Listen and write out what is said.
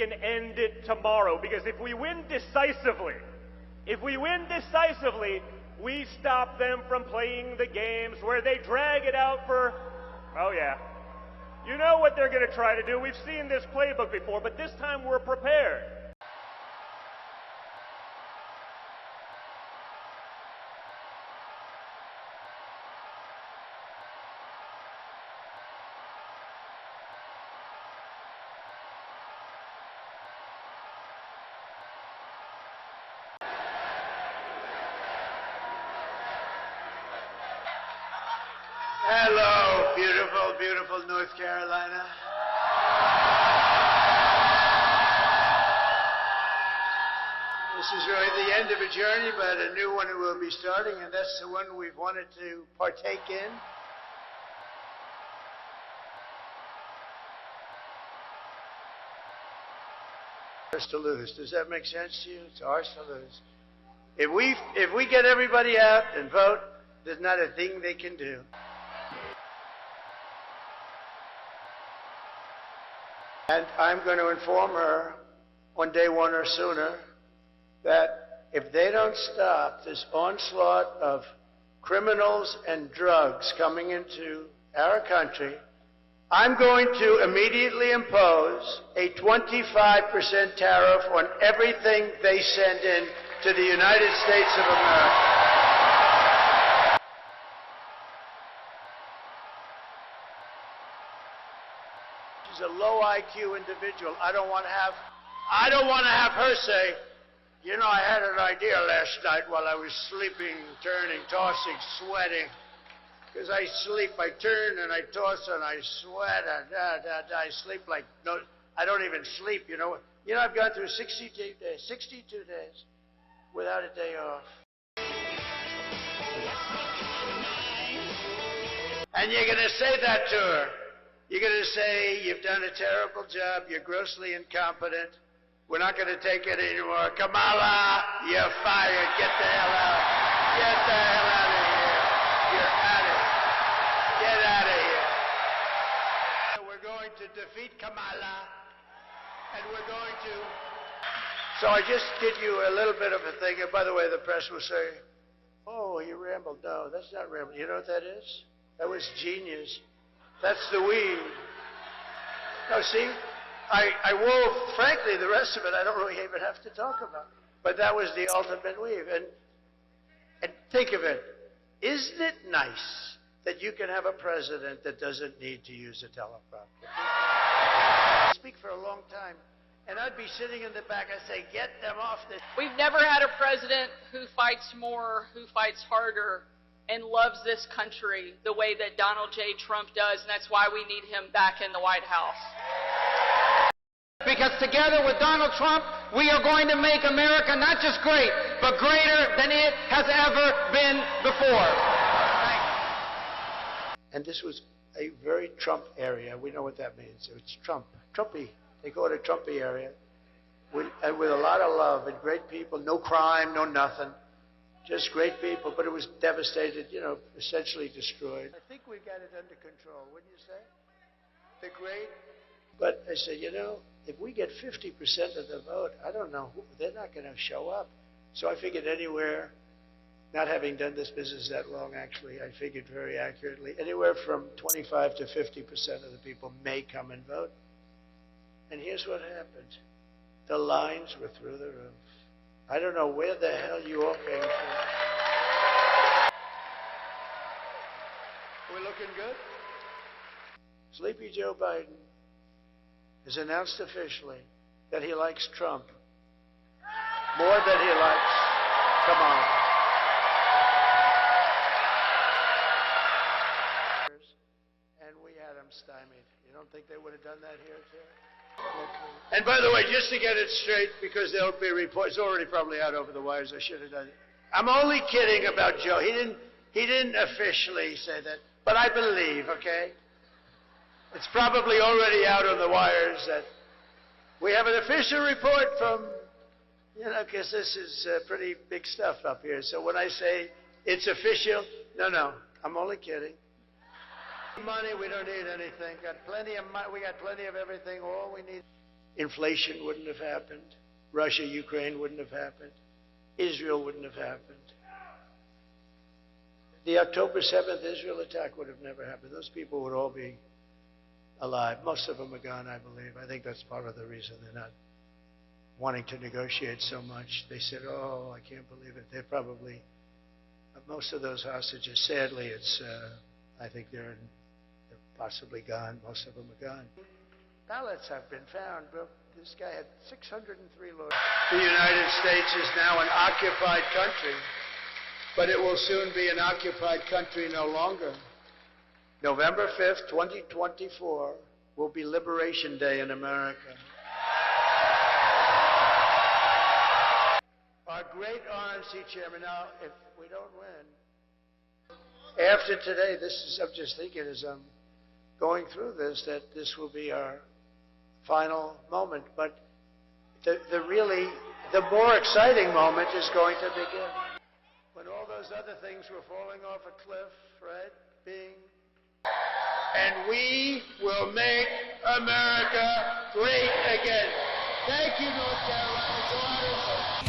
can end it tomorrow. Because if we win decisively, we stop them from playing the games where they drag it out for, oh yeah, you know what they're going to try to do. We've seen this playbook before, but this time we're prepared. Hello, beautiful, beautiful North Carolina. This is really the end of a journey, but a new one will be starting, and that's the one we've wanted to partake in. Ours to lose. Does that make sense to you? It's ours to lose. If we get everybody out and vote, there's not a thing they can do. And I'm going to inform her on day one or sooner that if they don't stop this onslaught of criminals and drugs coming into our country, I'm going to immediately impose a 25% tariff on everything they send in to the United States of America. She's a low IQ individual. I don't want to have her say, you know, I had an idea last night while I was sleeping, turning, tossing, sweating. Because I sleep, I turn and I toss and I sweat and I sleep like, no, I don't even sleep, you know. You know, I've gone through 62 days without a day off. And you're going to say that to her. You're going to say, you've done a terrible job, you're grossly incompetent, we're not going to take it anymore. Kamala, you're fired, get the hell out. Get the hell out of here. You're at it. Get out of here. We're going to defeat Kamala, and we're going to... So I just did you a little bit of a thing, and by the way, the press will say, oh, you rambled. No, that's not rambling. You know what that is? That was genius. That's the weed. No, see, I wove, frankly, the rest of it I don't really even have to talk about. But that was the ultimate weave. And think of it. Isn't it nice that you can have a president that doesn't need to use a teleprompter? I speak for a long time, and I'd be sitting in the back, I'd say, get them off this. We've never had a president who fights more, who fights harder, and loves this country the way that Donald J. Trump does, and that's why we need him back in the White House. Because together with Donald Trump, we are going to make America not just great, but greater than it has ever been before. And this was a very Trump area. We know what that means. It's Trump. Trumpy. They call it a Trumpy area. With a lot of love and great people. No crime, no nothing. Just great people. But it was devastated, you know, essentially destroyed. I think we got it under control, wouldn't you say? The great. But I said, you know, if we get 50% of the vote, I don't know, they're not going to show up. So I figured anywhere, not having done this business that long, actually, I figured very accurately, anywhere from 25 to 50% of the people may come and vote. And here's what happened. The lines were through the roof. I don't know where the hell you all came from. We're looking good? Sleepy Joe Biden has announced officially that he likes Trump more than he likes Kamala. And we had them stymied. You don't think they would have done that here, too? Okay. And by the way, just to get it straight, because there'll be reports, it's already probably out over the wires, I should have done it. I'm only kidding about Joe. He didn't officially say that, but I believe, okay? It's probably already out on the wires that we have an official report from, you know, because this is pretty big stuff up here. So when I say it's official, no, I'm only kidding. Money, we don't need anything. Got plenty of money. We got plenty of everything. All we need. inflation wouldn't have happened. Russia, Ukraine wouldn't have happened. Israel wouldn't have happened. The October 7th Israel attack would have never happened. Those people would all be alive. Most of them are gone, I believe. I think that's part of the reason they're not wanting to negotiate so much. They said, oh, I can't believe it. They're probably, most of those hostages, sadly, I think they're possibly gone. Most of them are gone. Ballots have been found. This guy had 603 lawyers. The United States is now an occupied country, but it will soon be an occupied country no longer. November 5th, 2024 will be Liberation Day in America. Our great RNC chairman, now, if we don't win, after today, I'm just thinking as I'm going through this, that this will be our final moment. But the more exciting moment is going to begin. When all those other things were falling off a cliff, right? And we will make America great again. Thank you, North Carolina. Go out and vote.